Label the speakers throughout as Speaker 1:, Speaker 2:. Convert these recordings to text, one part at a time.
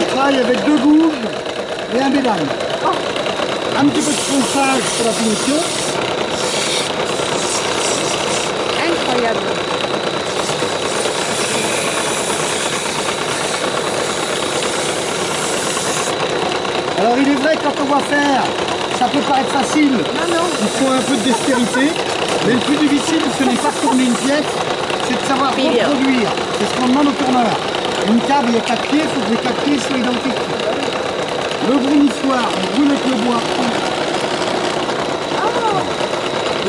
Speaker 1: je travaille avec 2 gouges et un bédane. Un petit peu de ponçage pour la finition.
Speaker 2: Incroyable.
Speaker 1: Alors il est vrai que quand on va faire, ça peut paraître facile.
Speaker 2: Non.
Speaker 1: Il faut un peu de dextérité. Mais le plus difficile, ce n'est pas de tourner une pièce, c'est de savoir reproduire. C'est ce qu'on demande au tourneur. Une table, il y a 4 pieds, il faut que les 4 pieds soient identiques. Le brunissoir, on brûle avec le bois.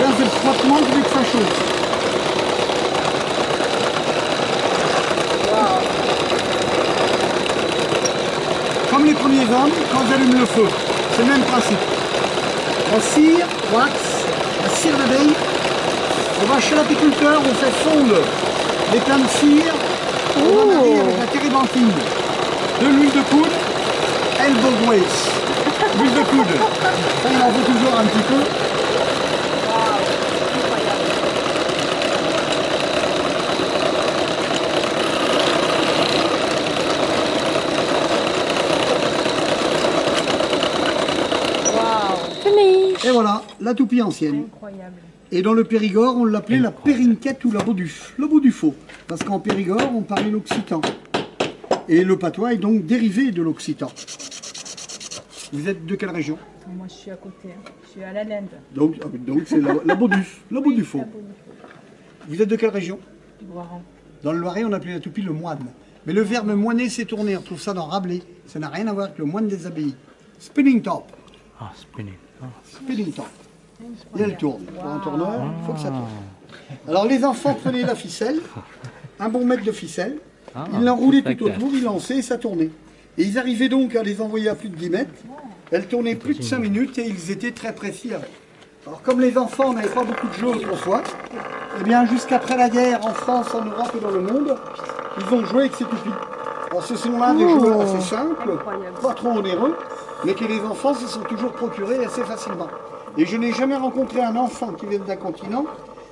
Speaker 1: Là, c'est le frottement qui fait que ça chauffe. Comme les premiers hommes, quand j'allume le feu, c'est le même principe. La cire, wax, la cire d'abeille. On va chez l'apiculteur, on fait fondre les pleins de cire. On va marier avec la térébenthine. De l'huile de coude, elbow grease. L'huile de coude. Ça, il en faut toujours un petit peu. Et voilà, la toupie ancienne.
Speaker 2: Incroyable.
Speaker 1: Et dans le Périgord, on l'appelait la périnquette ou la bauduffe, le bout du faux. Parce qu'en Périgord, on parlait l'occitan. Et le patois est donc dérivé de l'occitan. Vous êtes de quelle région?
Speaker 2: Moi, je suis à côté. Je suis à la Linde.
Speaker 1: Donc c'est la bauduffe, le bout du faux. Vous êtes de quelle région?
Speaker 2: Du Voiron.
Speaker 1: Dans le Loiret, on appelait la toupie le moine. Mais le verbe moiner s'est tourné, on trouve ça dans Rabelais. Ça n'a rien à voir avec le moine des abbayes. Spinning top.
Speaker 3: Ah, spinning.
Speaker 1: Spinning top. Et elle tourne. Pour un tourneur, il faut que ça tourne. Alors les enfants prenaient la ficelle, un bon mètre de ficelle, ils l'enroulaient tout autour, ils lançaient et ça tournait. Et ils arrivaient donc à les envoyer à plus de 10 mètres. Elles tournaient plus de 5 minutes et ils étaient très précis avec. Alors comme les enfants n'avaient pas beaucoup de jeux autrefois, eh bien jusqu'après la guerre en France, en Europe et dans le monde, ils ont joué avec ces toupies. Alors ce sont là des jeux assez simples, pas trop onéreux, mais que les enfants se sont toujours procurés assez facilement. Et je n'ai jamais rencontré un enfant qui vient d'un continent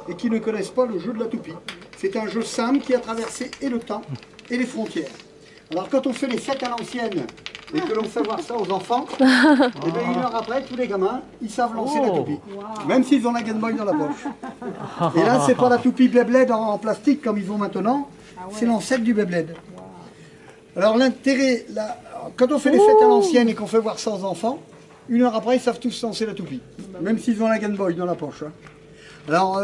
Speaker 1: et qui ne connaisse pas le jeu de la toupie. C'est un jeu simple qui a traversé et le temps et les frontières. Alors quand on fait les fêtes à l'ancienne et que l'on fait voir ça aux enfants, et bien 1 heure après, tous les gamins, ils savent lancer la toupie. Même s'ils ont la Game Boy dans la poche. Et là, c'est pas la toupie Beyblade en plastique comme ils ont maintenant, c'est l'ancêtre du Beyblade. Alors l'intérêt, quand on fait les fêtes à l'ancienne et qu'on fait voir ça aux enfants, 1 heure après, ils savent tous lancer la toupie. Même s'ils ont la Game Boy dans la poche. Alors,